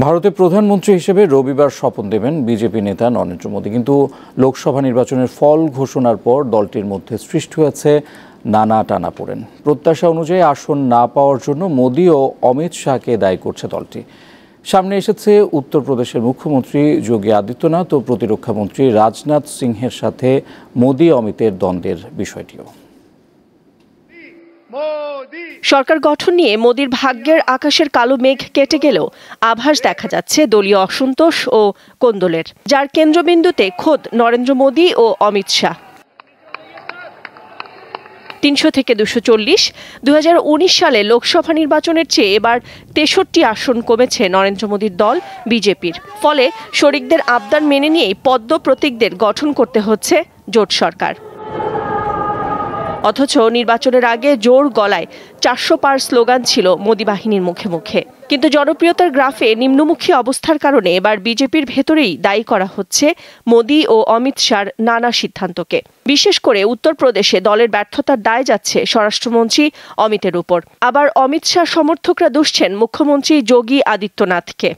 ভারতের প্রধানমন্ত্রী হিসেবে রবিবার শপথ নেবেন বিজেপি নেতা নরেন্দ্র মোদী। কিন্তু লোকসভা নির্বাচনের ফল ঘোষণার পর দলটির মধ্যে সৃষ্টি হয়েছে নানা টানাপোড়েন। প্রত্যাশা অনুযায়ী আসন না পাওয়ার জন্য মোদী ও অমিত শাহকে দায়ী করছে দলটি। সামনে এসেছে উত্তরপ্রদেশের মুখ্যমন্ত্রী যোগী আদিত্যনাথ ও প্রতিরক্ষামন্ত্রী রাজনাথ সিংহের সাথে মোদী অমিতের দ্বন্দ্বের বিষয়টিও। সরকার গঠন নিয়ে মোদির ভাগ্যের আকাশের কালো মেঘ কেটে গেলেও আভাস দেখা যাচ্ছে দলীয় অসন্তোষ ও কোন্দলের, যার কেন্দ্রবিন্দুতে খোদ নরেন্দ্র মোদী ও অমিত শাহ। ৩০০ থেকে ২৪০। ২০১৯ সালে লোকসভা নির্বাচনের চেয়ে এবার ৬৩ আসন কমেছে নরেন্দ্র মোদীর দল বিজেপির। ফলে শরিকদের আবদার মেনে নিয়েই পদ্ম প্রতীকদের গঠন করতে হচ্ছে জোট সরকার। অথচ নির্বাচনের আগে জোর গলায় ৪০০ পার স্লোগান ছিল মোদী বাহিনীর মুখে মুখে। কিন্তু জনপ্রিয়তার গ্রাফে নিম্নমুখী অবস্থার কারণে এবার বিজেপির ভেতরেই দায়ী করা হচ্ছে মোদী ও অমিত শাহর নানা সিদ্ধান্তকে। বিশেষ করে উত্তরপ্রদেশে দলের ব্যর্থতার দায় যাচ্ছে স্বরাষ্ট্রমন্ত্রী অমিতের উপর। আবার অমিত শাহ সমর্থকরা দুষছেন মুখ্যমন্ত্রী যোগী আদিত্যনাথকে।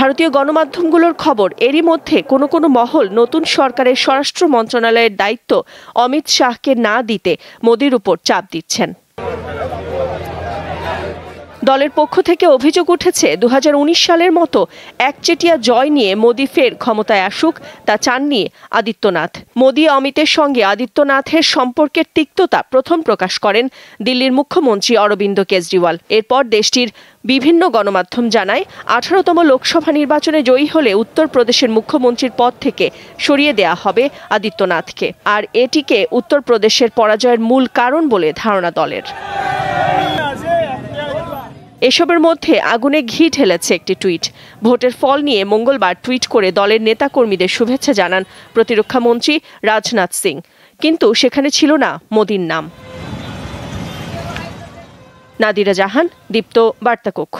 ভারতীয় গণমাধ্যমগুলোর খবর, এরই মধ্যে কোনো কোনো মহল নতুন সরকারের স্বরাষ্ট্র মন্ত্রণালয়ের দায়িত্ব অমিত শাহকে না দিতে মোদির উপর চাপ দিচ্ছেন। দলের পক্ষ থেকে অভিযোগ উঠেছে ২০১৯ সালের মতো একচেটিয়া জয় নিয়ে মোদী ফের ক্ষমতায় আসুক তা চাননি আদিত্যনাথ। মোদী অমিতের সঙ্গে আদিত্যনাথের সম্পর্কের তিক্ততা প্রথম প্রকাশ করেন দিল্লির মুখ্যমন্ত্রী অরবিন্দ কেজরিওয়াল। এরপর দেশটির বিভিন্ন গণমাধ্যম জানায় ১৮তম লোকসভা নির্বাচনে জয়ী হলে উত্তরপ্রদেশের মুখ্যমন্ত্রীর পদ থেকে সরিয়ে দেয়া হবে আদিত্যনাথকে। আর এটিকে উত্তরপ্রদেশের পরাজয়ের মূল কারণ বলে ধারণা দলের। এসবের মধ্যে আগুনে ঘি ঢেলেছে একটি টুইট। ভোটের ফল নিয়ে মঙ্গলবার টুইট করে দলের নেতাকর্মীদের শুভেচ্ছা জানান প্রতিরক্ষামন্ত্রী রাজনাথ সিং, কিন্তু সেখানে ছিল না মোদীর নাম। নাদিরা জাহান, দীপ্ত বার্তা কক্ষ।